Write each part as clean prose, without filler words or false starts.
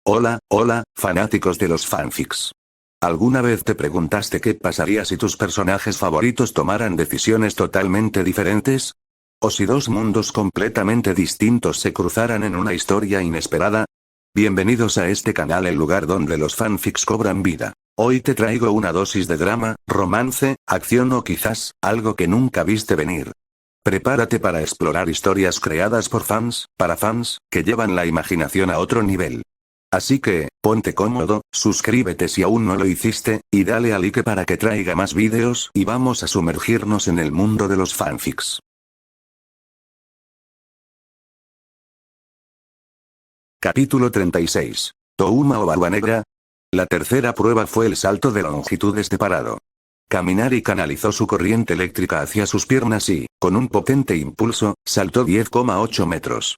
Hola, fanáticos de los fanfics. ¿Alguna vez te preguntaste qué pasaría si tus personajes favoritos tomaran decisiones totalmente diferentes? ¿O si dos mundos completamente distintos se cruzaran en una historia inesperada? Bienvenidos a este canal, el lugar donde los fanfics cobran vida. Hoy te traigo una dosis de drama, romance, acción o quizás, algo que nunca viste venir. Prepárate para explorar historias creadas por fans, para fans, que llevan la imaginación a otro nivel. Así que, ponte cómodo, suscríbete si aún no lo hiciste, y dale a like para que traiga más vídeos y vamos a sumergirnos en el mundo de los fanfics. Capítulo 36. Touma o Barba Negra. La tercera prueba fue el salto de longitudes de parado. Kaminari canalizó su corriente eléctrica hacia sus piernas y, con un potente impulso, saltó 10,8 metros.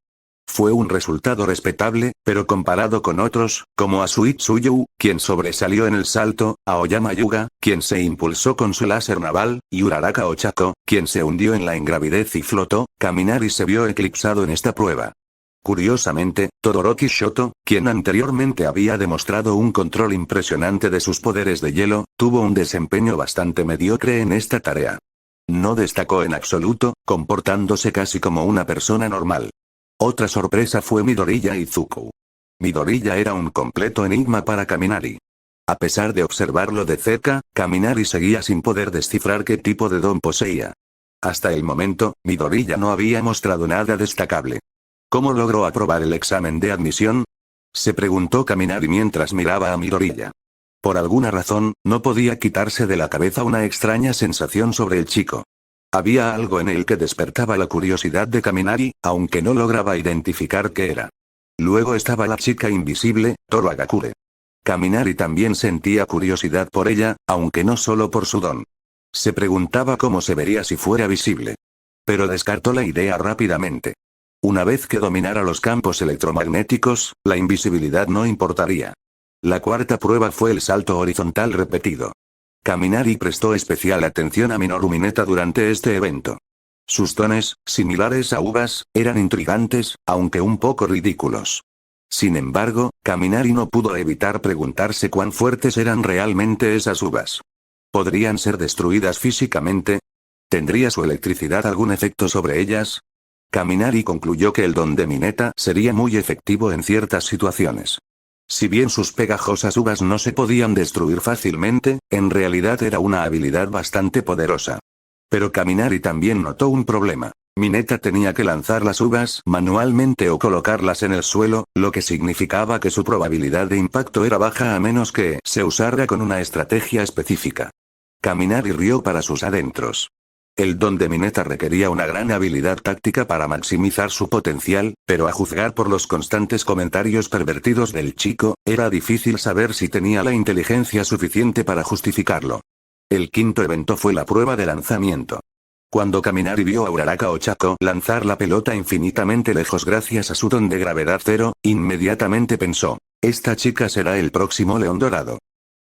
Fue un resultado respetable, pero comparado con otros, como Asui Tsuyu, quien sobresalió en el salto, Aoyama Yuga, quien se impulsó con su láser naval, y Uraraka Ochako, quien se hundió en la ingravidez y flotó, Kaminari se vio eclipsado en esta prueba. Curiosamente, Todoroki Shoto, quien anteriormente había demostrado un control impresionante de sus poderes de hielo, tuvo un desempeño bastante mediocre en esta tarea. No destacó en absoluto, comportándose casi como una persona normal. Otra sorpresa fue Midoriya Izuku. Midoriya era un completo enigma para Kaminari. A pesar de observarlo de cerca, Kaminari seguía sin poder descifrar qué tipo de don poseía. Hasta el momento, Midoriya no había mostrado nada destacable. ¿Cómo logró aprobar el examen de admisión? Se preguntó Kaminari mientras miraba a Midoriya. Por alguna razón, no podía quitarse de la cabeza una extraña sensación sobre el chico. Había algo en él que despertaba la curiosidad de Kaminari, aunque no lograba identificar qué era. Luego estaba la chica invisible, Toru Agakure. Kaminari también sentía curiosidad por ella, aunque no solo por su don. Se preguntaba cómo se vería si fuera visible. Pero descartó la idea rápidamente. Una vez que dominara los campos electromagnéticos, la invisibilidad no importaría. La cuarta prueba fue el salto horizontal repetido. Kaminari prestó especial atención a Minoru Mineta durante este evento. Sus dones, similares a uvas, eran intrigantes, aunque un poco ridículos. Sin embargo, Kaminari no pudo evitar preguntarse cuán fuertes eran realmente esas uvas. ¿Podrían ser destruidas físicamente? ¿Tendría su electricidad algún efecto sobre ellas? Kaminari concluyó que el don de Mineta sería muy efectivo en ciertas situaciones. Si bien sus pegajosas uvas no se podían destruir fácilmente, en realidad era una habilidad bastante poderosa. Pero Kaminari también notó un problema. Mineta tenía que lanzar las uvas manualmente o colocarlas en el suelo, lo que significaba que su probabilidad de impacto era baja a menos que se usara con una estrategia específica. Kaminari rió para sus adentros. El don de Mineta requería una gran habilidad táctica para maximizar su potencial, pero a juzgar por los constantes comentarios pervertidos del chico, era difícil saber si tenía la inteligencia suficiente para justificarlo. El quinto evento fue la prueba de lanzamiento. Cuando Kaminari vio a Uraraka Ochako lanzar la pelota infinitamente lejos gracias a su don de gravedad cero, inmediatamente pensó, esta chica será el próximo León Dorado.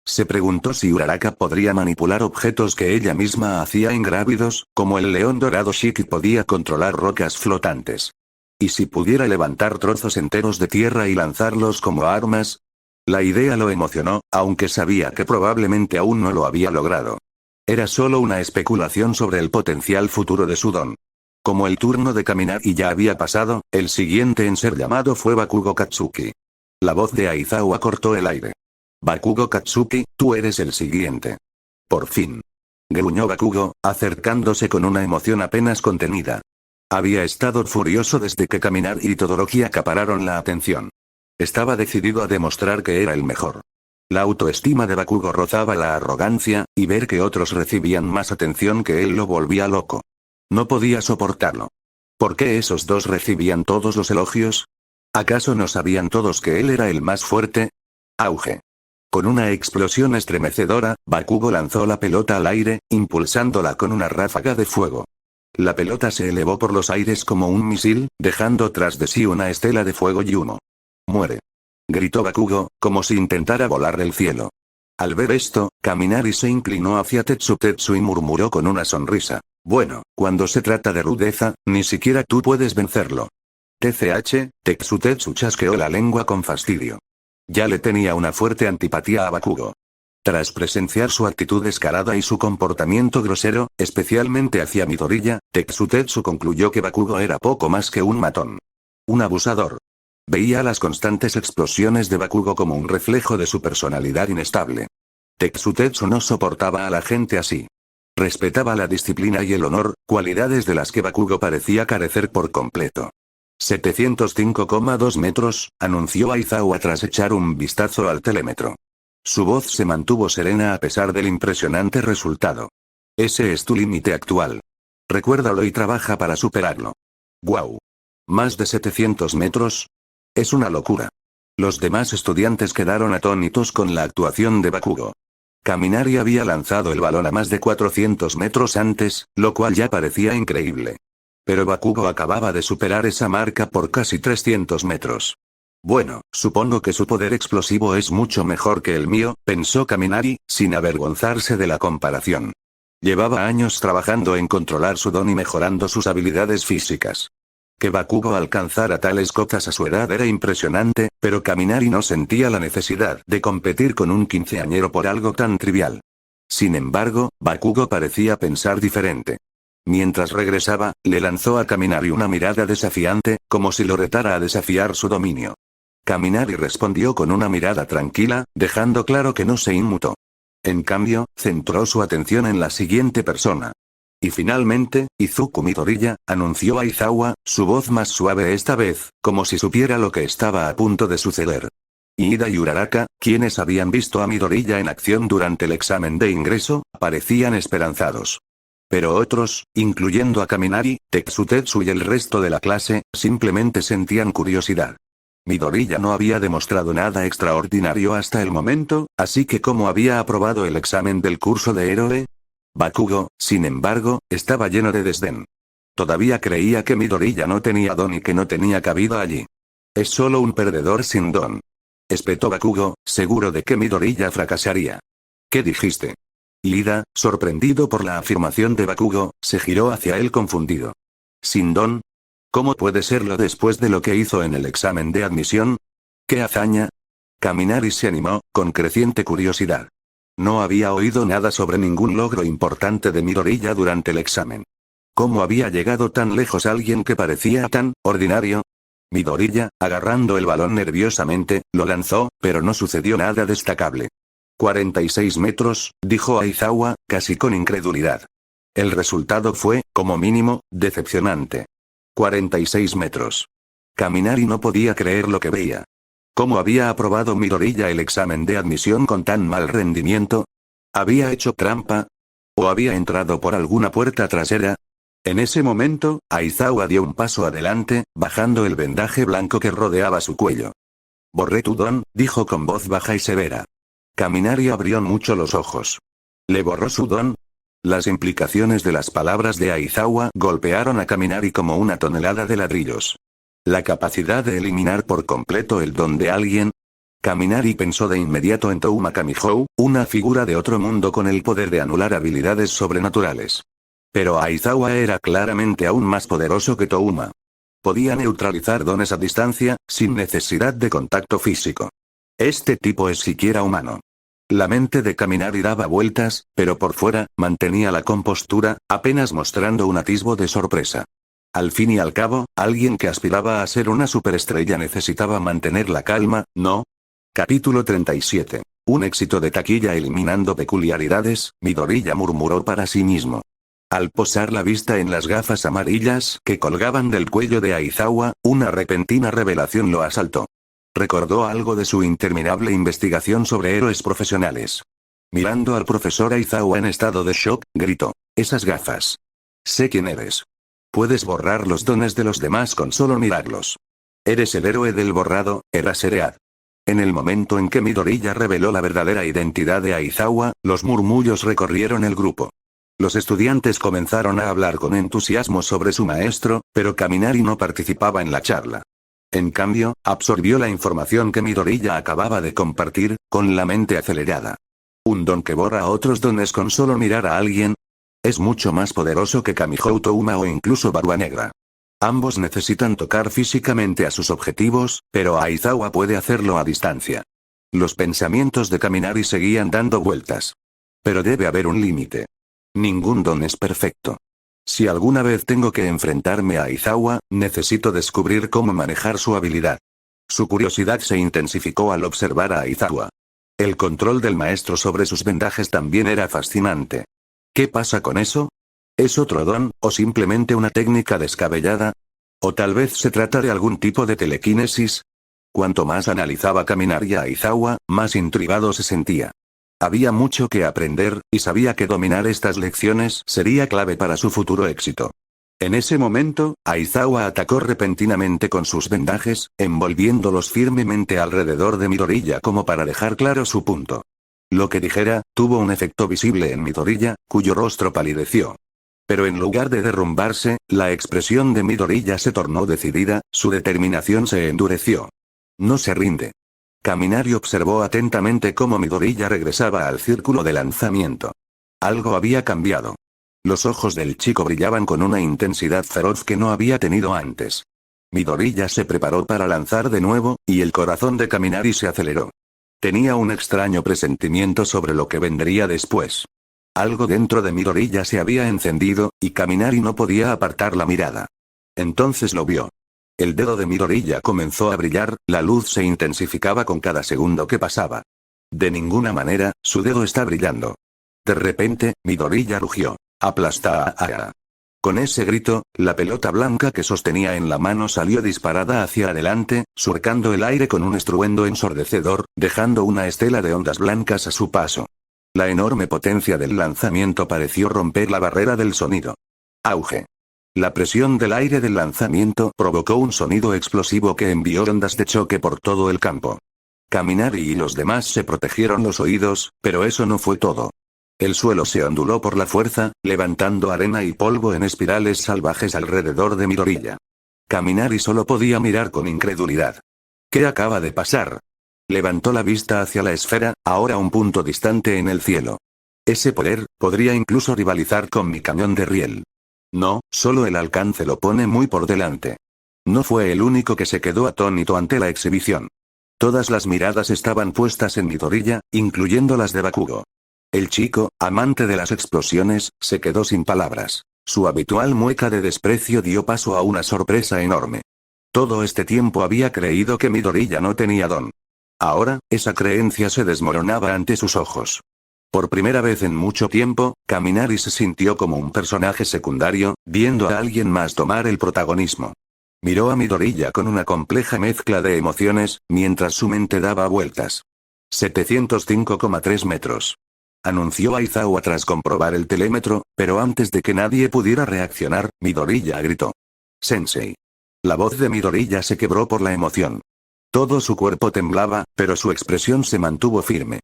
Se preguntó si Uraraka podría manipular objetos que ella misma hacía ingrávidos, como el león dorado Shiki podía controlar rocas flotantes. ¿Y si pudiera levantar trozos enteros de tierra y lanzarlos como armas? La idea lo emocionó, aunque sabía que probablemente aún no lo había logrado. Era solo una especulación sobre el potencial futuro de su don. Como el turno de Kaminari ya había pasado, el siguiente en ser llamado fue Bakugo Katsuki. La voz de Aizawa cortó el aire. Bakugo Katsuki, tú eres el siguiente. Por fin. Gruñó Bakugo, acercándose con una emoción apenas contenida. Había estado furioso desde que Kaminari y Todoroki acapararon la atención. Estaba decidido a demostrar que era el mejor. La autoestima de Bakugo rozaba la arrogancia, y ver que otros recibían más atención que él lo volvía loco. No podía soportarlo. ¿Por qué esos dos recibían todos los elogios? ¿Acaso no sabían todos que él era el más fuerte? Auge. Con una explosión estremecedora, Bakugo lanzó la pelota al aire, impulsándola con una ráfaga de fuego. La pelota se elevó por los aires como un misil, dejando tras de sí una estela de fuego y humo. ¡Muere!, gritó Bakugo, como si intentara volar el cielo. Al ver esto, Kaminari se inclinó hacia Tetsu y murmuró con una sonrisa. Bueno, cuando se trata de rudeza, ni siquiera tú puedes vencerlo. TCH, Tetsu chasqueó la lengua con fastidio. Ya le tenía una fuerte antipatía a Bakugo. Tras presenciar su actitud descarada y su comportamiento grosero, especialmente hacia Midoriya, Tetsutetsu concluyó que Bakugo era poco más que un matón. Un abusador. Veía las constantes explosiones de Bakugo como un reflejo de su personalidad inestable. Tetsutetsu no soportaba a la gente así. Respetaba la disciplina y el honor, cualidades de las que Bakugo parecía carecer por completo. 705,2 metros, anunció Aizawa tras echar un vistazo al telémetro. Su voz se mantuvo serena a pesar del impresionante resultado. Ese es tu límite actual. Recuérdalo y trabaja para superarlo. ¡Guau! ¿Más de 700 metros? Es una locura. Los demás estudiantes quedaron atónitos con la actuación de Bakugo. Kaminari había lanzado el balón a más de 400 metros antes, lo cual ya parecía increíble. Pero Bakugo acababa de superar esa marca por casi 300 metros. Bueno, supongo que su poder explosivo es mucho mejor que el mío, pensó Kaminari, sin avergonzarse de la comparación. Llevaba años trabajando en controlar su don y mejorando sus habilidades físicas. Que Bakugo alcanzara tales cotas a su edad era impresionante, pero Kaminari no sentía la necesidad de competir con un quinceañero por algo tan trivial. Sin embargo, Bakugo parecía pensar diferente. Mientras regresaba, le lanzó a Kaminari una mirada desafiante, como si lo retara a desafiar su dominio. Kaminari respondió con una mirada tranquila, dejando claro que no se inmutó. En cambio, centró su atención en la siguiente persona. Y finalmente, Izuku Midoriya, anunció Aizawa, su voz más suave esta vez, como si supiera lo que estaba a punto de suceder. Iida y Uraraka, quienes habían visto a Midoriya en acción durante el examen de ingreso, parecían esperanzados. Pero otros, incluyendo a Kaminari, Tetsutetsu y el resto de la clase, simplemente sentían curiosidad. Midoriya no había demostrado nada extraordinario hasta el momento, así que ¿cómo había aprobado el examen del curso de héroe? Bakugo, sin embargo, estaba lleno de desdén. Todavía creía que Midoriya no tenía don y que no tenía cabida allí. Es solo un perdedor sin don. Espetó Bakugo, seguro de que Midoriya fracasaría. ¿Qué dijiste? Iida, sorprendido por la afirmación de Bakugo, se giró hacia él confundido. ¿Sin don? ¿Cómo puede serlo después de lo que hizo en el examen de admisión? ¿Qué hazaña? Kaminari se animó, con creciente curiosidad. No había oído nada sobre ningún logro importante de Midoriya durante el examen. ¿Cómo había llegado tan lejos alguien que parecía tan ordinario? Midoriya, agarrando el balón nerviosamente, lo lanzó, pero no sucedió nada destacable. 46 metros, dijo Aizawa, casi con incredulidad. El resultado fue, como mínimo, decepcionante. 46 metros. Kaminari no podía creer lo que veía. ¿Cómo había aprobado Midoriya el examen de admisión con tan mal rendimiento? ¿Había hecho trampa? ¿O había entrado por alguna puerta trasera? En ese momento, Aizawa dio un paso adelante, bajando el vendaje blanco que rodeaba su cuello. Borré tu don, dijo con voz baja y severa. Kaminari abrió mucho los ojos. ¿Le borró su don? Las implicaciones de las palabras de Aizawa golpearon a Kaminari como una tonelada de ladrillos. La capacidad de eliminar por completo el don de alguien. Kaminari pensó de inmediato en Touma Kamihou, una figura de otro mundo con el poder de anular habilidades sobrenaturales. Pero Aizawa era claramente aún más poderoso que Touma. Podía neutralizar dones a distancia, sin necesidad de contacto físico. Este tipo es siquiera humano. La mente de Kaminari daba vueltas, pero por fuera, mantenía la compostura, apenas mostrando un atisbo de sorpresa. Al fin y al cabo, alguien que aspiraba a ser una superestrella necesitaba mantener la calma, ¿no? Capítulo 37. Un éxito de taquilla eliminando peculiaridades, Midoriya murmuró para sí mismo. Al posar la vista en las gafas amarillas que colgaban del cuello de Aizawa, una repentina revelación lo asaltó. Recordó algo de su interminable investigación sobre héroes profesionales. Mirando al profesor Aizawa en estado de shock, gritó. Esas gafas. Sé quién eres. Puedes borrar los dones de los demás con solo mirarlos. Eres el héroe del borrado, Eraseread. En el momento en que Midoriya reveló la verdadera identidad de Aizawa, los murmullos recorrieron el grupo. Los estudiantes comenzaron a hablar con entusiasmo sobre su maestro, pero Kaminari no participaba en la charla. En cambio, absorbió la información que Midoriya acababa de compartir, con la mente acelerada. Un don que borra otros dones con solo mirar a alguien. Es mucho más poderoso que Kamihou Touma o incluso Barba Negra. Ambos necesitan tocar físicamente a sus objetivos, pero Aizawa puede hacerlo a distancia. Los pensamientos de Kaminari seguían dando vueltas. Pero debe haber un límite. Ningún don es perfecto. Si alguna vez tengo que enfrentarme a Aizawa, necesito descubrir cómo manejar su habilidad. Su curiosidad se intensificó al observar a Aizawa. El control del maestro sobre sus vendajes también era fascinante. ¿Qué pasa con eso? ¿Es otro don, o simplemente una técnica descabellada? ¿O tal vez se trata de algún tipo de telequinesis? Cuanto más analizaba Kaminari a Aizawa, más intrigado se sentía. Había mucho que aprender, y sabía que dominar estas lecciones sería clave para su futuro éxito. En ese momento, Aizawa atacó repentinamente con sus vendajes, envolviéndolos firmemente alrededor de Midoriya como para dejar claro su punto. Lo que dijera, tuvo un efecto visible en Midoriya, cuyo rostro palideció. Pero en lugar de derrumbarse, la expresión de Midoriya se tornó decidida, su determinación se endureció. No se rinde. Kaminari observó atentamente cómo Midoriya regresaba al círculo de lanzamiento. Algo había cambiado. Los ojos del chico brillaban con una intensidad feroz que no había tenido antes. Midoriya se preparó para lanzar de nuevo, y el corazón de Kaminari se aceleró. Tenía un extraño presentimiento sobre lo que vendría después. Algo dentro de Midoriya se había encendido, y Kaminari no podía apartar la mirada. Entonces lo vio. El dedo de Midoriya comenzó a brillar, la luz se intensificaba con cada segundo que pasaba. De ninguna manera, su dedo está brillando. De repente, Midoriya rugió. ¡Aplasta a! Con ese grito, la pelota blanca que sostenía en la mano salió disparada hacia adelante, surcando el aire con un estruendo ensordecedor, dejando una estela de ondas blancas a su paso. La enorme potencia del lanzamiento pareció romper la barrera del sonido. ¡Auge! La presión del aire del lanzamiento provocó un sonido explosivo que envió ondas de choque por todo el campo. Kaminari y los demás se protegieron los oídos, pero eso no fue todo. El suelo se onduló por la fuerza, levantando arena y polvo en espirales salvajes alrededor de Midoriya. Kaminari solo podía mirar con incredulidad. ¿Qué acaba de pasar? Levantó la vista hacia la esfera, ahora un punto distante en el cielo. Ese poder, podría incluso rivalizar con mi cañón de riel. No, solo el alcance lo pone muy por delante. No fue el único que se quedó atónito ante la exhibición. Todas las miradas estaban puestas en Midoriya, incluyendo las de Bakugo. El chico, amante de las explosiones, se quedó sin palabras. Su habitual mueca de desprecio dio paso a una sorpresa enorme. Todo este tiempo había creído que Midoriya no tenía don. Ahora, esa creencia se desmoronaba ante sus ojos. Por primera vez en mucho tiempo, Kaminari se sintió como un personaje secundario, viendo a alguien más tomar el protagonismo. Miró a Midoriya con una compleja mezcla de emociones, mientras su mente daba vueltas. 705,3 metros. Anunció Aizawa tras comprobar el telémetro, pero antes de que nadie pudiera reaccionar, Midoriya gritó. «Sensei». La voz de Midoriya se quebró por la emoción. Todo su cuerpo temblaba, pero su expresión se mantuvo firme.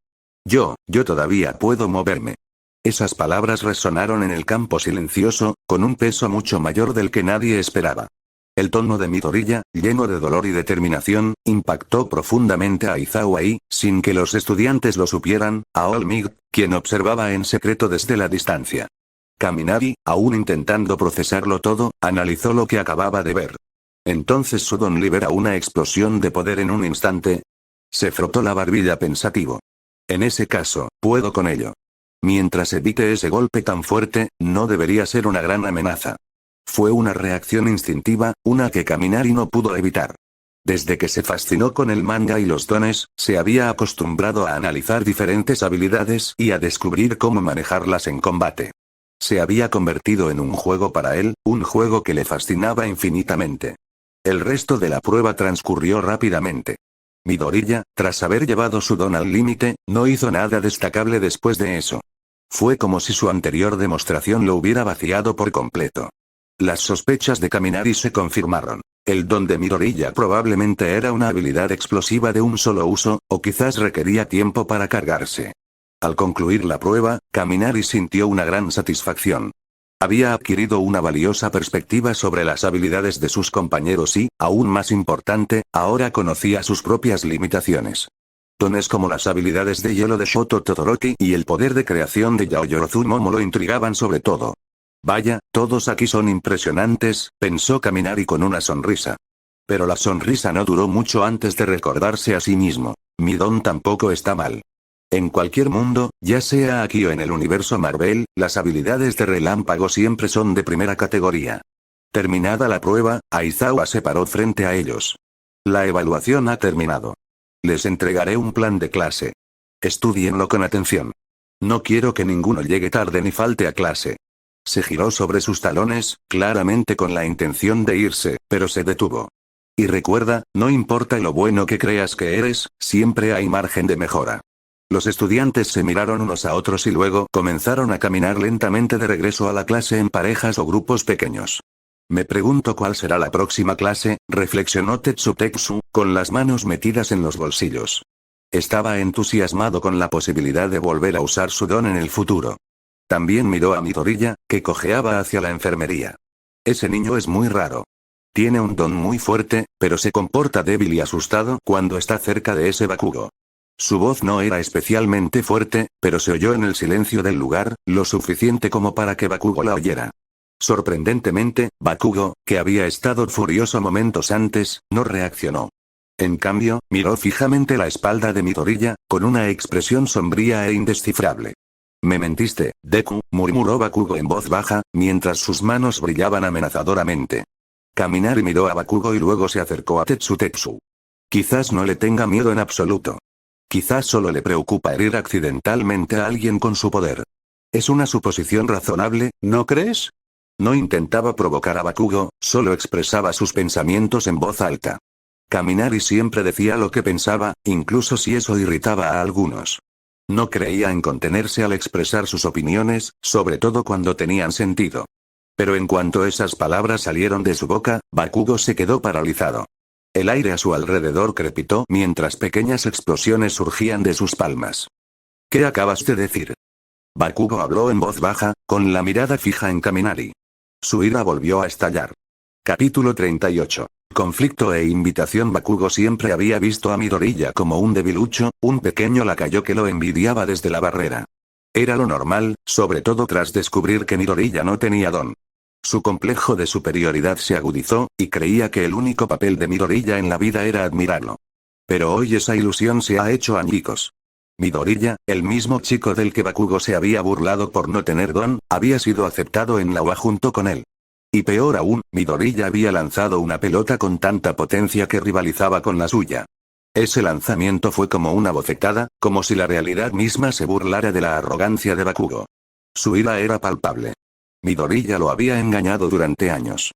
Yo todavía puedo moverme. Esas palabras resonaron en el campo silencioso, con un peso mucho mayor del que nadie esperaba. El tono de Midoriya, lleno de dolor y determinación, impactó profundamente a Aizawa y, sin que los estudiantes lo supieran, a Olmig, quien observaba en secreto desde la distancia. Kaminari, aún intentando procesarlo todo, analizó lo que acababa de ver. Entonces su don libera una explosión de poder en un instante. Se frotó la barbilla pensativo. En ese caso, puedo con ello. Mientras evite ese golpe tan fuerte, no debería ser una gran amenaza. Fue una reacción instintiva, una que Kaminari no pudo evitar. Desde que se fascinó con el manga y los dones, se había acostumbrado a analizar diferentes habilidades y a descubrir cómo manejarlas en combate. Se había convertido en un juego para él, un juego que le fascinaba infinitamente. El resto de la prueba transcurrió rápidamente. Midoriya, tras haber llevado su don al límite, no hizo nada destacable después de eso. Fue como si su anterior demostración lo hubiera vaciado por completo. Las sospechas de Kaminari se confirmaron. El don de Midoriya probablemente era una habilidad explosiva de un solo uso, o quizás requería tiempo para cargarse. Al concluir la prueba, Kaminari sintió una gran satisfacción. Había adquirido una valiosa perspectiva sobre las habilidades de sus compañeros y, aún más importante, ahora conocía sus propias limitaciones. Dones como las habilidades de hielo de Shoto Todoroki y el poder de creación de Yaoyorozu Momo lo intrigaban sobre todo. Vaya, todos aquí son impresionantes, pensó Kaminari con una sonrisa. Pero la sonrisa no duró mucho antes de recordarse a sí mismo. Mi don tampoco está mal. En cualquier mundo, ya sea aquí o en el universo Marvel, las habilidades de relámpago siempre son de primera categoría. Terminada la prueba, Aizawa se paró frente a ellos. La evaluación ha terminado. Les entregaré un plan de clase. Estúdienlo con atención. No quiero que ninguno llegue tarde ni falte a clase. Se giró sobre sus talones, claramente con la intención de irse, pero se detuvo. Y recuerda, no importa lo bueno que creas que eres, siempre hay margen de mejora. Los estudiantes se miraron unos a otros y luego comenzaron a caminar lentamente de regreso a la clase en parejas o grupos pequeños. Me pregunto cuál será la próxima clase, reflexionó Tetsutetsu, con las manos metidas en los bolsillos. Estaba entusiasmado con la posibilidad de volver a usar su don en el futuro. También miró a Midoriya, que cojeaba hacia la enfermería. Ese niño es muy raro. Tiene un don muy fuerte, pero se comporta débil y asustado cuando está cerca de ese Bakugo. Su voz no era especialmente fuerte, pero se oyó en el silencio del lugar, lo suficiente como para que Bakugo la oyera. Sorprendentemente, Bakugo, que había estado furioso momentos antes, no reaccionó. En cambio, miró fijamente la espalda de Midoriya, con una expresión sombría e indescifrable. Me mentiste, Deku, murmuró Bakugo en voz baja, mientras sus manos brillaban amenazadoramente. Kaminari miró a Bakugo y luego se acercó a Tetsutetsu. Quizás no le tenga miedo en absoluto. Quizás solo le preocupa herir accidentalmente a alguien con su poder. Es una suposición razonable, ¿no crees? No intentaba provocar a Bakugo, solo expresaba sus pensamientos en voz alta. Kaminari siempre decía lo que pensaba, incluso si eso irritaba a algunos. No creía en contenerse al expresar sus opiniones, sobre todo cuando tenían sentido. Pero en cuanto esas palabras salieron de su boca, Bakugo se quedó paralizado. El aire a su alrededor crepitó mientras pequeñas explosiones surgían de sus palmas. ¿Qué acabas de decir? Bakugo habló en voz baja, con la mirada fija en Kaminari. Su ira volvió a estallar. Capítulo 38. Conflicto e invitación. Bakugo siempre había visto a Midoriya como un debilucho, un pequeño lacayo que lo envidiaba desde la barrera. Era lo normal, sobre todo tras descubrir que Midoriya no tenía don. Su complejo de superioridad se agudizó, y creía que el único papel de Midoriya en la vida era admirarlo. Pero hoy esa ilusión se ha hecho añicos. Midoriya, el mismo chico del que Bakugo se había burlado por no tener don, había sido aceptado en la UA junto con él. Y peor aún, Midoriya había lanzado una pelota con tanta potencia que rivalizaba con la suya. Ese lanzamiento fue como una bofetada, como si la realidad misma se burlara de la arrogancia de Bakugo. Su ira era palpable. Midoriya lo había engañado durante años.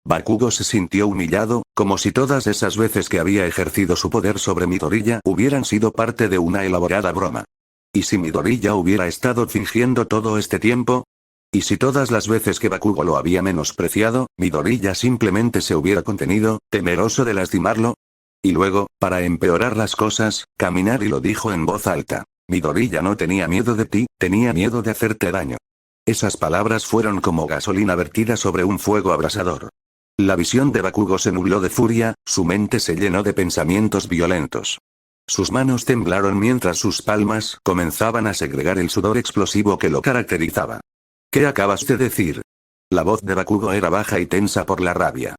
Bakugo se sintió humillado, como si todas esas veces que había ejercido su poder sobre Midoriya hubieran sido parte de una elaborada broma. ¿Y si Midoriya hubiera estado fingiendo todo este tiempo? ¿Y si todas las veces que Bakugo lo había menospreciado, Midoriya simplemente se hubiera contenido, temeroso de lastimarlo? Y luego, para empeorar las cosas, Kaminari lo dijo en voz alta. Midoriya no tenía miedo de ti, tenía miedo de hacerte daño. Esas palabras fueron como gasolina vertida sobre un fuego abrasador. La visión de Bakugo se nubló de furia, su mente se llenó de pensamientos violentos. Sus manos temblaron mientras sus palmas comenzaban a segregar el sudor explosivo que lo caracterizaba. ¿Qué acabas de decir? La voz de Bakugo era baja y tensa por la rabia.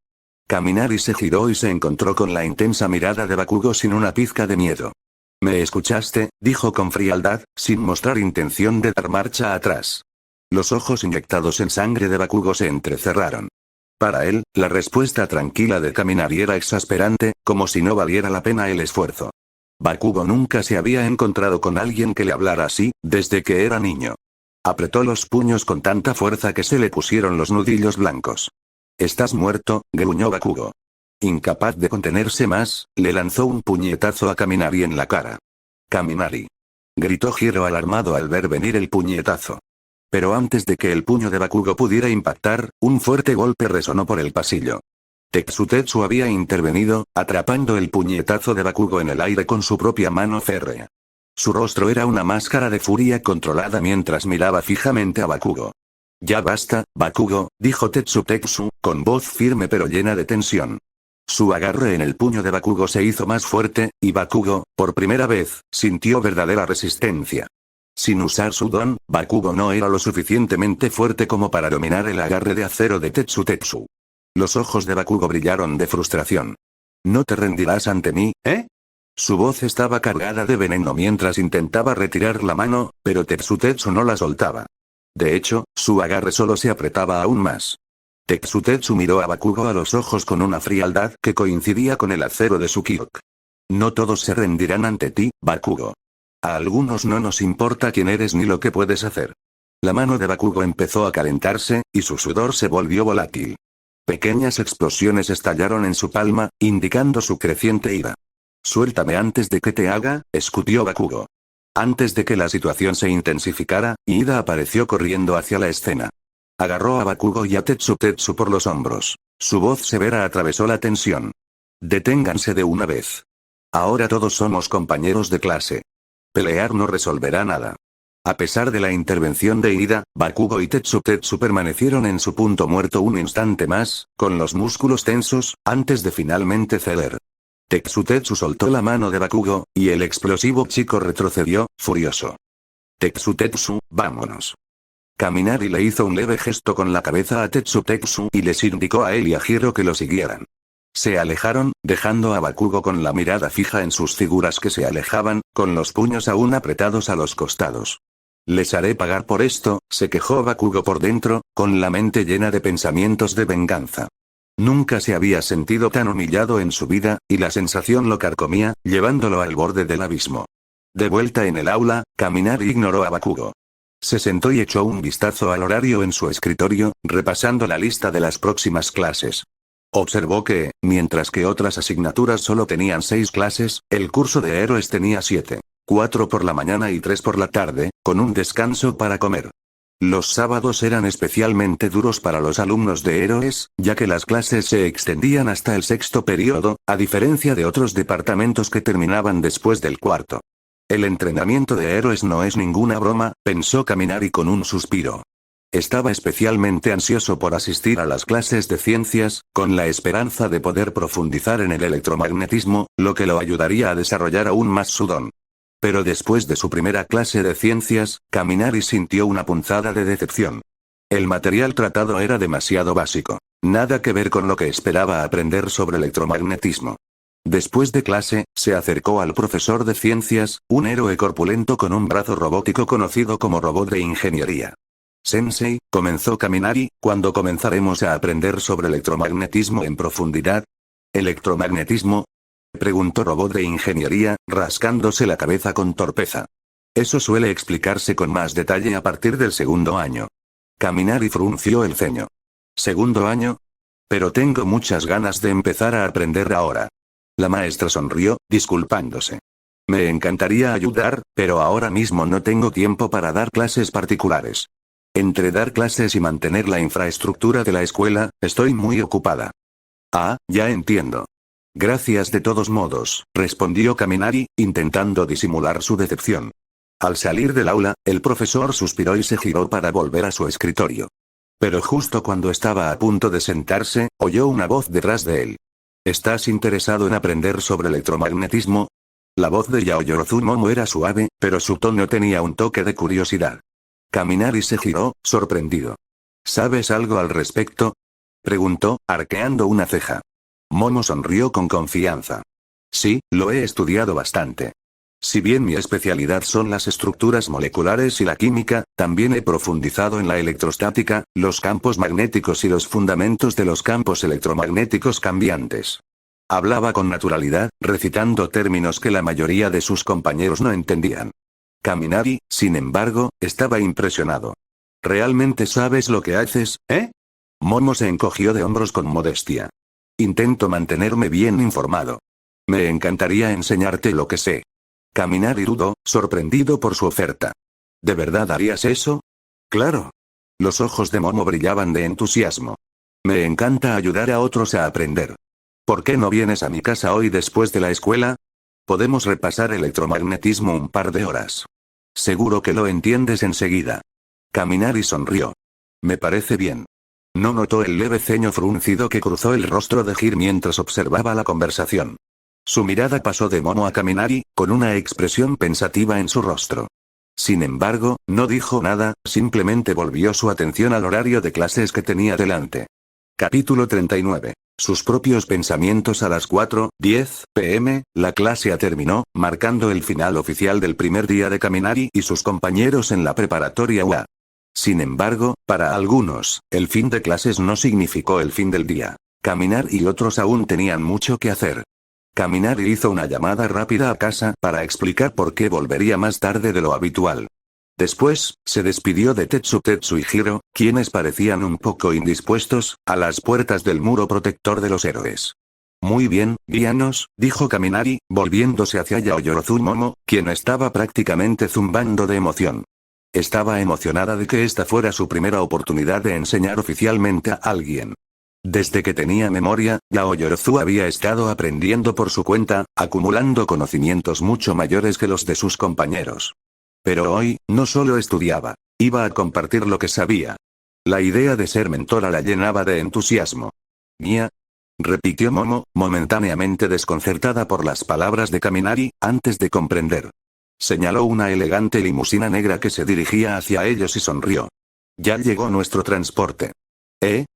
Kaminari se giró y se encontró con la intensa mirada de Bakugo sin una pizca de miedo. ¿Me escuchaste?, dijo con frialdad, sin mostrar intención de dar marcha atrás. Los ojos inyectados en sangre de Bakugo se entrecerraron. Para él, la respuesta tranquila de Kaminari era exasperante, como si no valiera la pena el esfuerzo. Bakugo nunca se había encontrado con alguien que le hablara así, desde que era niño. Apretó los puños con tanta fuerza que se le pusieron los nudillos blancos. «Estás muerto», gruñó Bakugo. Incapaz de contenerse más, le lanzó un puñetazo a Kaminari en la cara. «Kaminari», gritó Hiro alarmado al ver venir el puñetazo. Pero antes de que el puño de Bakugo pudiera impactar, un fuerte golpe resonó por el pasillo. Tetsutetsu había intervenido, atrapando el puñetazo de Bakugo en el aire con su propia mano férrea. Su rostro era una máscara de furia controlada mientras miraba fijamente a Bakugo. «Ya basta, Bakugo», dijo Tetsutetsu, con voz firme pero llena de tensión. Su agarre en el puño de Bakugo se hizo más fuerte, y Bakugo, por primera vez, sintió verdadera resistencia. Sin usar su don, Bakugo no era lo suficientemente fuerte como para dominar el agarre de acero de Tetsutetsu. Los ojos de Bakugo brillaron de frustración. ¿No te rendirás ante mí, eh? Su voz estaba cargada de veneno mientras intentaba retirar la mano, pero Tetsutetsu no la soltaba. De hecho, su agarre solo se apretaba aún más. Tetsutetsu miró a Bakugo a los ojos con una frialdad que coincidía con el acero de su kyuubi. No todos se rendirán ante ti, Bakugo. A algunos no nos importa quién eres ni lo que puedes hacer. La mano de Bakugo empezó a calentarse, y su sudor se volvió volátil. Pequeñas explosiones estallaron en su palma, indicando su creciente ira. Suéltame antes de que te haga, escupió Bakugo. Antes de que la situación se intensificara, Ida apareció corriendo hacia la escena. Agarró a Bakugo y a Tetsutetsu por los hombros. Su voz severa atravesó la tensión. Deténganse de una vez. Ahora todos somos compañeros de clase. Pelear no resolverá nada. A pesar de la intervención de Ida, Bakugo y Tetsutetsu permanecieron en su punto muerto un instante más, con los músculos tensos, antes de finalmente ceder. Tetsutetsu soltó la mano de Bakugo, y el explosivo chico retrocedió, furioso. Tetsutetsu, vámonos. Kaminari le hizo un leve gesto con la cabeza a Tetsutetsu y les indicó a él y a Hiro que lo siguieran. Se alejaron, dejando a Bakugo con la mirada fija en sus figuras que se alejaban, con los puños aún apretados a los costados. Les haré pagar por esto, se quejó Bakugo por dentro, con la mente llena de pensamientos de venganza. Nunca se había sentido tan humillado en su vida, y la sensación lo carcomía, llevándolo al borde del abismo. De vuelta en el aula, Kaminari ignoró a Bakugo. Se sentó y echó un vistazo al horario en su escritorio, repasando la lista de las próximas clases. Observó que, mientras que otras asignaturas solo tenían 6 clases, el curso de héroes tenía 7. 4 por la mañana y 3 por la tarde, con un descanso para comer. Los sábados eran especialmente duros para los alumnos de héroes, ya que las clases se extendían hasta el 6º periodo, a diferencia de otros departamentos que terminaban después del 4º. El entrenamiento de héroes no es ninguna broma, pensó Kaminari con un suspiro. Estaba especialmente ansioso por asistir a las clases de ciencias, con la esperanza de poder profundizar en el electromagnetismo, lo que lo ayudaría a desarrollar aún más su don. Pero después de su primera clase de ciencias, Kaminari sintió una punzada de decepción. El material tratado era demasiado básico. Nada que ver con lo que esperaba aprender sobre electromagnetismo. Después de clase, se acercó al profesor de ciencias, un héroe corpulento con un brazo robótico conocido como robot de ingeniería. Sensei, comenzó Kaminari, ¿cuándo comenzaremos a aprender sobre electromagnetismo en profundidad? ¿Electromagnetismo? Preguntó robot de ingeniería, rascándose la cabeza con torpeza. Eso suele explicarse con más detalle a partir del 2º año. Kaminari frunció el ceño. ¿2º año? Pero tengo muchas ganas de empezar a aprender ahora. La maestra sonrió, disculpándose. Me encantaría ayudar, pero ahora mismo no tengo tiempo para dar clases particulares. Entre dar clases y mantener la infraestructura de la escuela, estoy muy ocupada. Ah, ya entiendo. Gracias de todos modos, respondió Kaminari, intentando disimular su decepción. Al salir del aula, el profesor suspiró y se giró para volver a su escritorio. Pero justo cuando estaba a punto de sentarse, oyó una voz detrás de él. ¿Estás interesado en aprender sobre electromagnetismo? La voz de Yaoyorozu Momo era suave, pero su tono tenía un toque de curiosidad. Kaminari se giró, sorprendido. ¿Sabes algo al respecto? Preguntó, arqueando una ceja. Momo sonrió con confianza. Sí, lo he estudiado bastante. Si bien mi especialidad son las estructuras moleculares y la química, también he profundizado en la electrostática, los campos magnéticos y los fundamentos de los campos electromagnéticos cambiantes. Hablaba con naturalidad, recitando términos que la mayoría de sus compañeros no entendían. Kaminari, sin embargo, estaba impresionado. ¿Realmente sabes lo que haces, eh? Momo se encogió de hombros con modestia. Intento mantenerme bien informado. Me encantaría enseñarte lo que sé. Kaminari dudó, sorprendido por su oferta. ¿De verdad harías eso? Claro. Los ojos de Momo brillaban de entusiasmo. Me encanta ayudar a otros a aprender. ¿Por qué no vienes a mi casa hoy después de la escuela? Podemos repasar electromagnetismo un par de horas. Seguro que lo entiendes enseguida. Kaminari sonrió. Me parece bien. No notó el leve ceño fruncido que cruzó el rostro de Hiro mientras observaba la conversación. Su mirada pasó de Momo a Kaminari, con una expresión pensativa en su rostro. Sin embargo, no dijo nada, simplemente volvió su atención al horario de clases que tenía delante. Capítulo 39. Sus propios pensamientos a las 4:10 p.m., la clase terminó, marcando el final oficial del primer día de Kaminari y sus compañeros en la preparatoria UA. Sin embargo, para algunos, el fin de clases no significó el fin del día. Kaminari y otros aún tenían mucho que hacer. Kaminari hizo una llamada rápida a casa para explicar por qué volvería más tarde de lo habitual. Después, se despidió de Tetsu y Hiro, quienes parecían un poco indispuestos, a las puertas del muro protector de los héroes. Muy bien, guíanos, dijo Kaminari, volviéndose hacia Yaoyorozu Momo, quien estaba prácticamente zumbando de emoción. Estaba emocionada de que esta fuera su primera oportunidad de enseñar oficialmente a alguien. Desde que tenía memoria, Yaoyorozu había estado aprendiendo por su cuenta, acumulando conocimientos mucho mayores que los de sus compañeros. Pero hoy, no solo estudiaba, iba a compartir lo que sabía. La idea de ser mentora la llenaba de entusiasmo. «¿Guía?», repitió Momo, momentáneamente desconcertada por las palabras de Kaminari, antes de comprender. Señaló una elegante limusina negra que se dirigía hacia ellos y sonrió. «Ya llegó nuestro transporte».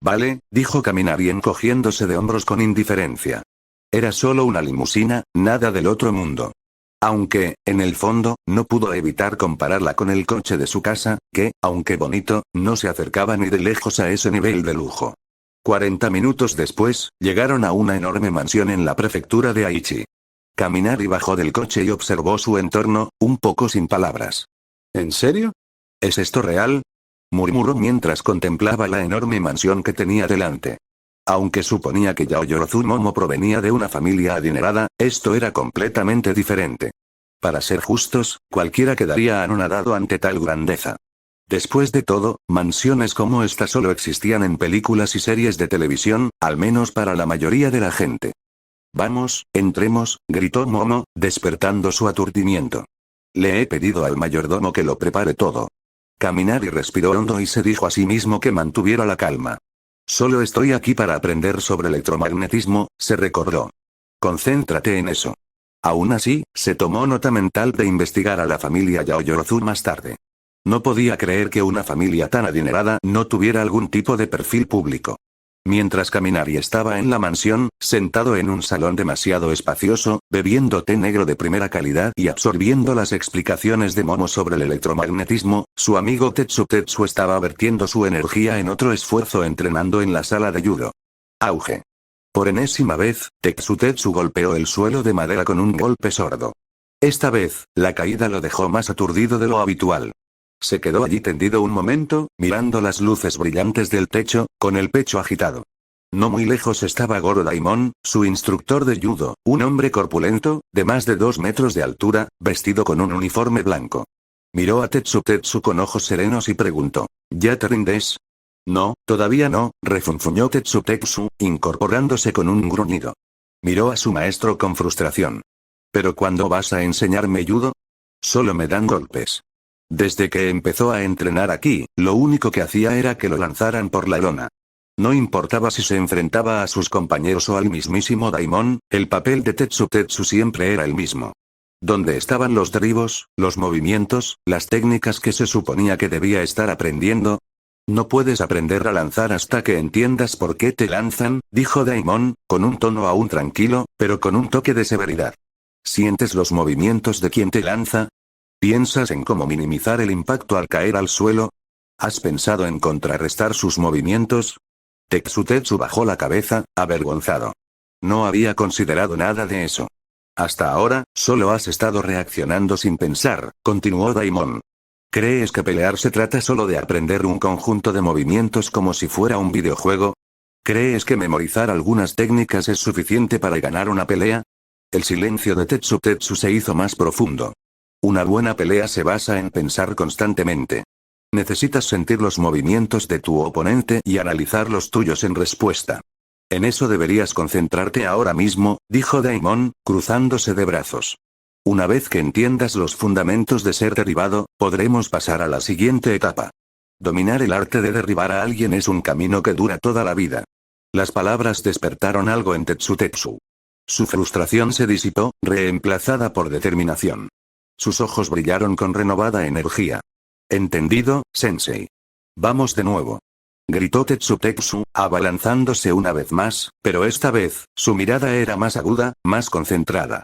Vale», dijo Kaminari encogiéndose de hombros con indiferencia. Era solo una limusina, nada del otro mundo. Aunque, en el fondo, no pudo evitar compararla con el coche de su casa, que, aunque bonito, no se acercaba ni de lejos a ese nivel de lujo. 40 minutos después, llegaron a una enorme mansión en la prefectura de Aichi. Kaminari bajó del coche y observó su entorno, un poco sin palabras. ¿En serio? ¿Es esto real?, murmuró mientras contemplaba la enorme mansión que tenía delante. Aunque suponía que Yaoyorozu Momo provenía de una familia adinerada, esto era completamente diferente. Para ser justos, cualquiera quedaría anonadado ante tal grandeza. Después de todo, mansiones como esta solo existían en películas y series de televisión, al menos para la mayoría de la gente. «Vamos, entremos», gritó Momo, despertando su aturdimiento. «Le he pedido al mayordomo que lo prepare todo». Kaminari respiró hondo y se dijo a sí mismo que mantuviera la calma. «Solo estoy aquí para aprender sobre electromagnetismo», se recordó. «Concéntrate en eso». Aún así, se tomó nota mental de investigar a la familia Yaoyorozu más tarde. No podía creer que una familia tan adinerada no tuviera algún tipo de perfil público. Mientras Kaminari estaba en la mansión, sentado en un salón demasiado espacioso, bebiendo té negro de primera calidad y absorbiendo las explicaciones de Momo sobre el electromagnetismo, su amigo Tetsu estaba vertiendo su energía en otro esfuerzo entrenando en la sala de judo. Auge. Por enésima vez, Tetsu golpeó el suelo de madera con un golpe sordo. Esta vez, la caída lo dejó más aturdido de lo habitual. Se quedó allí tendido un momento, mirando las luces brillantes del techo, con el pecho agitado. No muy lejos estaba Goro Daimon, su instructor de judo, un hombre corpulento, de más de 2 metros de altura, vestido con un uniforme blanco. Miró a Tetsu con ojos serenos y preguntó: «¿Ya te rindes?». «No, todavía no», refunfuñó Tetsu, incorporándose con un gruñido. Miró a su maestro con frustración. «¿Pero cuándo vas a enseñarme judo?». «Solo me dan golpes». Desde que empezó a entrenar aquí, lo único que hacía era que lo lanzaran por la lona. No importaba si se enfrentaba a sus compañeros o al mismísimo Daimon, el papel de Tetsu siempre era el mismo. ¿Dónde estaban los derribos, los movimientos, las técnicas que se suponía que debía estar aprendiendo? «No puedes aprender a lanzar hasta que entiendas por qué te lanzan», dijo Daimon, con un tono aún tranquilo, pero con un toque de severidad. «¿Sientes los movimientos de quien te lanza? ¿Piensas en cómo minimizar el impacto al caer al suelo? ¿Has pensado en contrarrestar sus movimientos?». Tetsu bajó la cabeza, avergonzado. No había considerado nada de eso. «Hasta ahora, solo has estado reaccionando sin pensar», continuó Daimon. «¿Crees que pelear se trata solo de aprender un conjunto de movimientos como si fuera un videojuego? ¿Crees que memorizar algunas técnicas es suficiente para ganar una pelea?». El silencio de Tetsu se hizo más profundo. Una buena pelea se basa en pensar constantemente. Necesitas sentir los movimientos de tu oponente y analizar los tuyos en respuesta. «En eso deberías concentrarte ahora mismo», dijo Daimon, cruzándose de brazos. «Una vez que entiendas los fundamentos de ser derribado, podremos pasar a la siguiente etapa. Dominar el arte de derribar a alguien es un camino que dura toda la vida». Las palabras despertaron algo en Tetsu. Su frustración se disipó, reemplazada por determinación. Sus ojos brillaron con renovada energía. «Entendido, sensei. Vamos de nuevo». Gritó Tetsutetsu, abalanzándose una vez más, pero esta vez, su mirada era más aguda, más concentrada.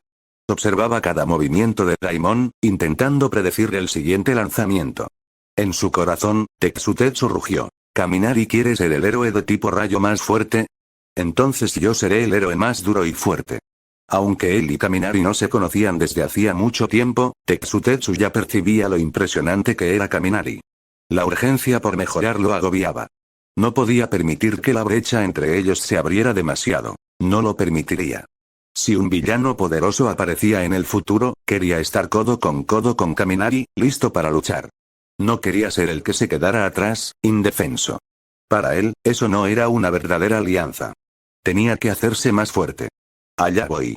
Observaba cada movimiento de Daimon, intentando predecir el siguiente lanzamiento. En su corazón, Tetsutetsu rugió. ¿Kaminari quiere ser el héroe de tipo rayo más fuerte? Entonces yo seré el héroe más duro y fuerte. Aunque él y Kaminari no se conocían desde hacía mucho tiempo, Tetsutetsu ya percibía lo impresionante que era Kaminari. La urgencia por mejorar lo agobiaba. No podía permitir que la brecha entre ellos se abriera demasiado. No lo permitiría. Si un villano poderoso aparecía en el futuro, quería estar codo con Kaminari, listo para luchar. No quería ser el que se quedara atrás, indefenso. Para él, eso no era una verdadera alianza. Tenía que hacerse más fuerte. Allá voy.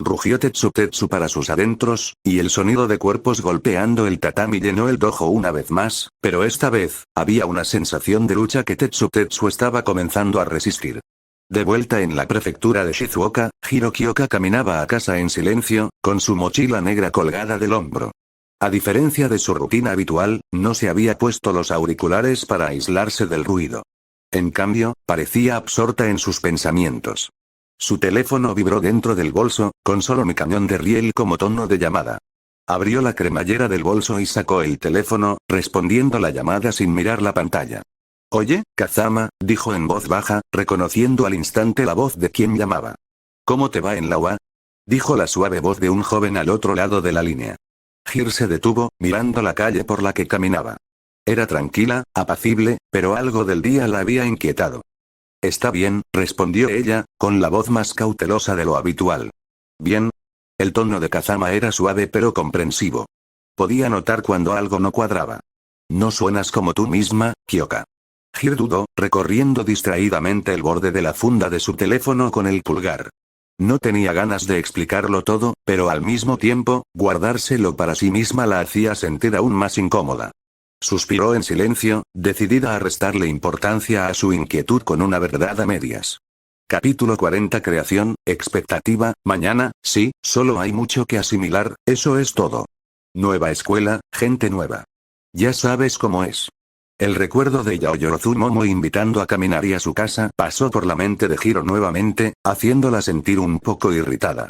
Rugió Tetsutetsu para sus adentros, y el sonido de cuerpos golpeando el tatami llenó el dojo una vez más, pero esta vez, había una sensación de lucha que Tetsutetsu estaba comenzando a resistir. De vuelta en la prefectura de Shizuoka, Hiro Kyoka caminaba a casa en silencio, con su mochila negra colgada del hombro. A diferencia de su rutina habitual, no se había puesto los auriculares para aislarse del ruido. En cambio, parecía absorta en sus pensamientos. Su teléfono vibró dentro del bolso, con solo mi cañón de riel como tono de llamada. Abrió la cremallera del bolso y sacó el teléfono, respondiendo la llamada sin mirar la pantalla. «Oye, Kazama», dijo en voz baja, reconociendo al instante la voz de quien llamaba. «¿Cómo te va en la UA?», dijo la suave voz de un joven al otro lado de la línea. Hir se detuvo, mirando la calle por la que caminaba. Era tranquila, apacible, pero algo del día la había inquietado. «Está bien», respondió ella, con la voz más cautelosa de lo habitual. «Bien». El tono de Kazama era suave pero comprensivo. Podía notar cuando algo no cuadraba. «No suenas como tú misma, Kyoka». Hir dudó, recorriendo distraídamente el borde de la funda de su teléfono con el pulgar. No tenía ganas de explicarlo todo, pero al mismo tiempo, guardárselo para sí misma la hacía sentir aún más incómoda. Suspiró en silencio, decidida a restarle importancia a su inquietud con una verdad a medias. Capítulo 40 Creación, expectativa, mañana, sí, solo hay mucho que asimilar, eso es todo. Nueva escuela, gente nueva. Ya sabes cómo es. El recuerdo de Yaoyorozu Momo invitando a Kaminari a su casa pasó por la mente de Hiro nuevamente, haciéndola sentir un poco irritada.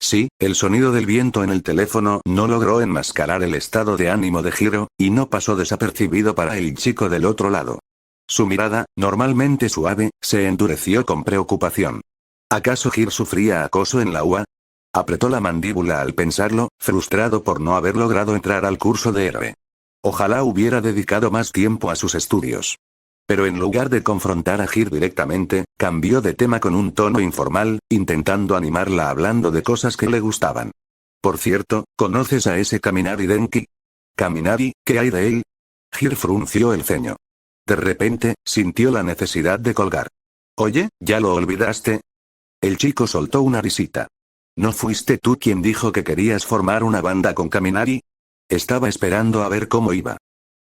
Sí, el sonido del viento en el teléfono no logró enmascarar el estado de ánimo de Hiro, y no pasó desapercibido para el chico del otro lado. Su mirada, normalmente suave, se endureció con preocupación. ¿Acaso Hiro sufría acoso en la UA? Apretó la mandíbula al pensarlo, frustrado por no haber logrado entrar al curso de héroe. Ojalá hubiera dedicado más tiempo a sus estudios. Pero en lugar de confrontar a Hir directamente, cambió de tema con un tono informal, intentando animarla hablando de cosas que le gustaban. Por cierto, ¿conoces a ese Kaminari Denki? ¿Kaminari, qué hay de él? Hir frunció el ceño. De repente, sintió la necesidad de colgar. Oye, ¿ya lo olvidaste? El chico soltó una risita. ¿No fuiste tú quien dijo que querías formar una banda con Kaminari? Estaba esperando a ver cómo iba.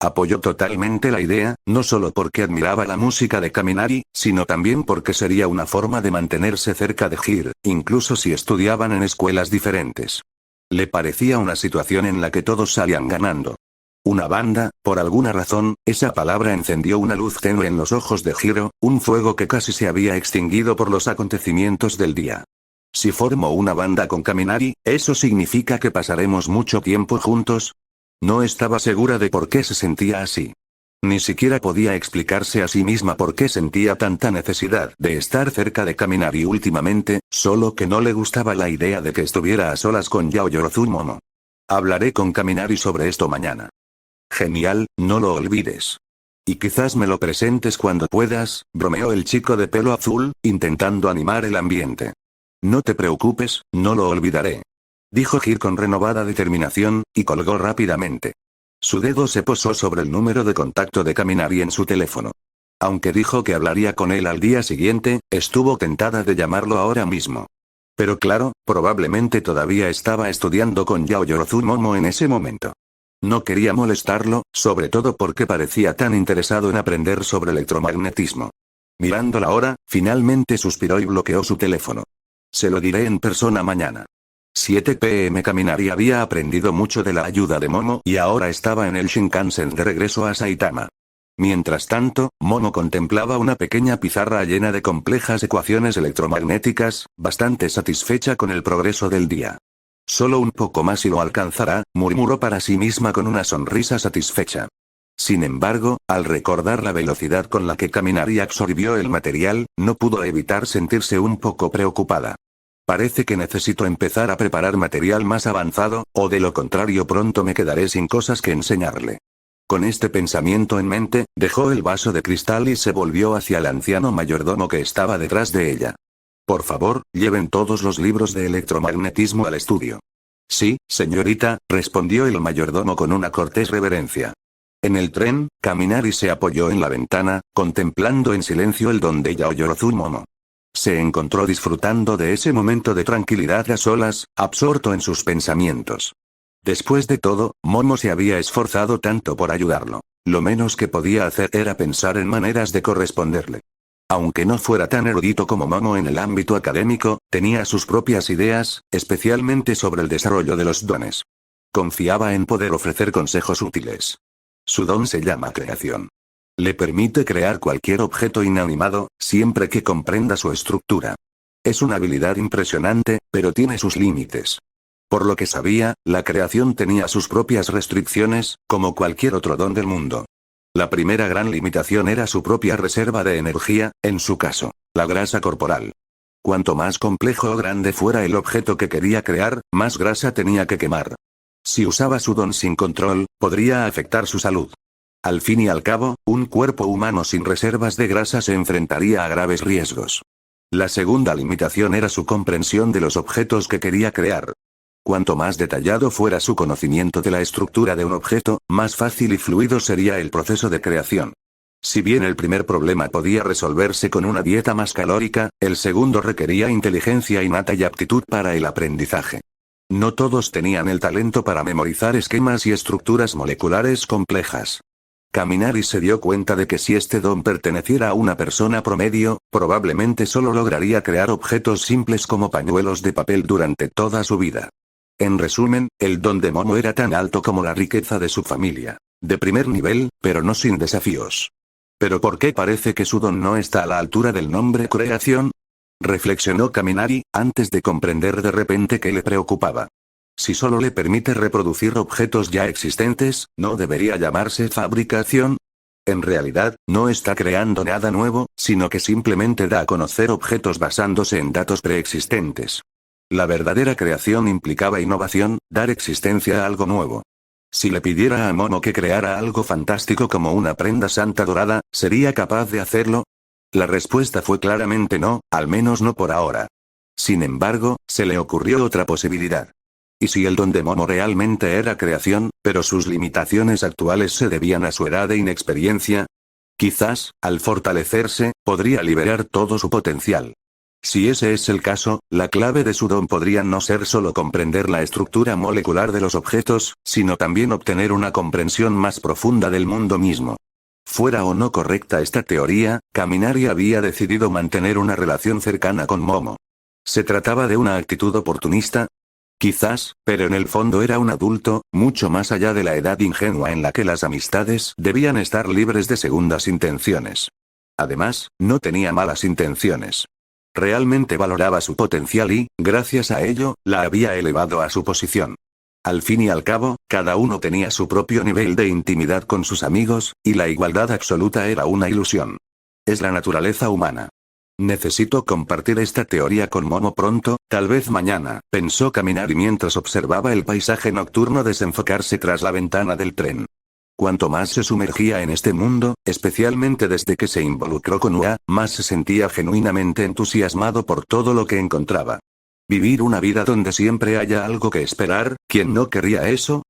Apoyó totalmente la idea, no solo porque admiraba la música de Kaminari, sino también porque sería una forma de mantenerse cerca de Hir, incluso si estudiaban en escuelas diferentes. Le parecía una situación en la que todos salían ganando. Una banda, por alguna razón, esa palabra encendió una luz tenue en los ojos de Hiro, un fuego que casi se había extinguido por los acontecimientos del día. Si formo una banda con Kaminari, ¿eso significa que pasaremos mucho tiempo juntos? No estaba segura de por qué se sentía así. Ni siquiera podía explicarse a sí misma por qué sentía tanta necesidad de estar cerca de Kaminari últimamente, solo que no le gustaba la idea de que estuviera a solas con Yaoyorozu Momo. Hablaré con Kaminari sobre esto mañana. Genial, no lo olvides. Y quizás me lo presentes cuando puedas, bromeó el chico de pelo azul, intentando animar el ambiente. No te preocupes, no lo olvidaré. Dijo Hir con renovada determinación, y colgó rápidamente. Su dedo se posó sobre el número de contacto de Kaminari en su teléfono. Aunque dijo que hablaría con él al día siguiente, estuvo tentada de llamarlo ahora mismo. Pero claro, probablemente todavía estaba estudiando con Yaoyorozu Momo en ese momento. No quería molestarlo, sobre todo porque parecía tan interesado en aprender sobre electromagnetismo. Mirando la hora, finalmente suspiró y bloqueó su teléfono. Se lo diré en persona mañana. 7 p.m. Kaminari había aprendido mucho de la ayuda de Momo y ahora estaba en el Shinkansen de regreso a Saitama. Mientras tanto, Momo contemplaba una pequeña pizarra llena de complejas ecuaciones electromagnéticas, bastante satisfecha con el progreso del día. Solo un poco más y lo alcanzará, murmuró para sí misma con una sonrisa satisfecha. Sin embargo, al recordar la velocidad con la que Kaminari absorbió el material, no pudo evitar sentirse un poco preocupada. Parece que necesito empezar a preparar material más avanzado, o de lo contrario pronto me quedaré sin cosas que enseñarle. Con este pensamiento en mente, dejó el vaso de cristal y se volvió hacia el anciano mayordomo que estaba detrás de ella. Por favor, lleven todos los libros de electromagnetismo al estudio. Sí, señorita, respondió el mayordomo con una cortés reverencia. En el tren, Kaminari se apoyó en la ventana, contemplando en silencio el donde Yaoyorozu Momo. Se encontró disfrutando de ese momento de tranquilidad a solas, absorto en sus pensamientos. Después de todo, Momo se había esforzado tanto por ayudarlo. Lo menos que podía hacer era pensar en maneras de corresponderle. Aunque no fuera tan erudito como Momo en el ámbito académico, tenía sus propias ideas, especialmente sobre el desarrollo de los dones. Confiaba en poder ofrecer consejos útiles. Su don se llama creación. Le permite crear cualquier objeto inanimado, siempre que comprenda su estructura. Es una habilidad impresionante, pero tiene sus límites. Por lo que sabía, la creación tenía sus propias restricciones, como cualquier otro don del mundo. La primera gran limitación era su propia reserva de energía, en su caso, la grasa corporal. Cuanto más complejo o grande fuera el objeto que quería crear, más grasa tenía que quemar. Si usaba su don sin control, podría afectar su salud. Al fin y al cabo, un cuerpo humano sin reservas de grasa se enfrentaría a graves riesgos. La segunda limitación era su comprensión de los objetos que quería crear. Cuanto más detallado fuera su conocimiento de la estructura de un objeto, más fácil y fluido sería el proceso de creación. Si bien el primer problema podía resolverse con una dieta más calórica, el segundo requería inteligencia innata y aptitud para el aprendizaje. No todos tenían el talento para memorizar esquemas y estructuras moleculares complejas. Kaminari se dio cuenta de que si este don perteneciera a una persona promedio, probablemente solo lograría crear objetos simples como pañuelos de papel durante toda su vida. En resumen, el don de Momo era tan alto como la riqueza de su familia. De primer nivel, pero no sin desafíos. ¿Pero por qué parece que su don no está a la altura del nombre creación? Reflexionó Kaminari, antes de comprender de repente qué le preocupaba. Si solo le permite reproducir objetos ya existentes, ¿no debería llamarse fabricación? En realidad, no está creando nada nuevo, sino que simplemente da a conocer objetos basándose en datos preexistentes. La verdadera creación implicaba innovación, dar existencia a algo nuevo. Si le pidiera a Momo que creara algo fantástico como una prenda santa dorada, ¿sería capaz de hacerlo? La respuesta fue claramente no, al menos no por ahora. Sin embargo, se le ocurrió otra posibilidad. ¿Y si el don de Momo realmente era creación, pero sus limitaciones actuales se debían a su edad e inexperiencia? Quizás, al fortalecerse, podría liberar todo su potencial. Si ese es el caso, la clave de su don podría no ser solo comprender la estructura molecular de los objetos, sino también obtener una comprensión más profunda del mundo mismo. Fuera o no correcta esta teoría, Kaminari había decidido mantener una relación cercana con Momo. ¿Se trataba de una actitud oportunista? Quizás, pero en el fondo era un adulto, mucho más allá de la edad ingenua en la que las amistades debían estar libres de segundas intenciones. Además, no tenía malas intenciones. Realmente valoraba su potencial y, gracias a ello, la había elevado a su posición. Al fin y al cabo, cada uno tenía su propio nivel de intimidad con sus amigos, y la igualdad absoluta era una ilusión. Es la naturaleza humana. Necesito compartir esta teoría con Momo pronto, tal vez mañana, pensó Kaminari mientras observaba el paisaje nocturno desenfocarse tras la ventana del tren. Cuanto más se sumergía en este mundo, especialmente desde que se involucró con Ua, más se sentía genuinamente entusiasmado por todo lo que encontraba. Vivir una vida donde siempre haya algo que esperar, ¿quién no querría eso?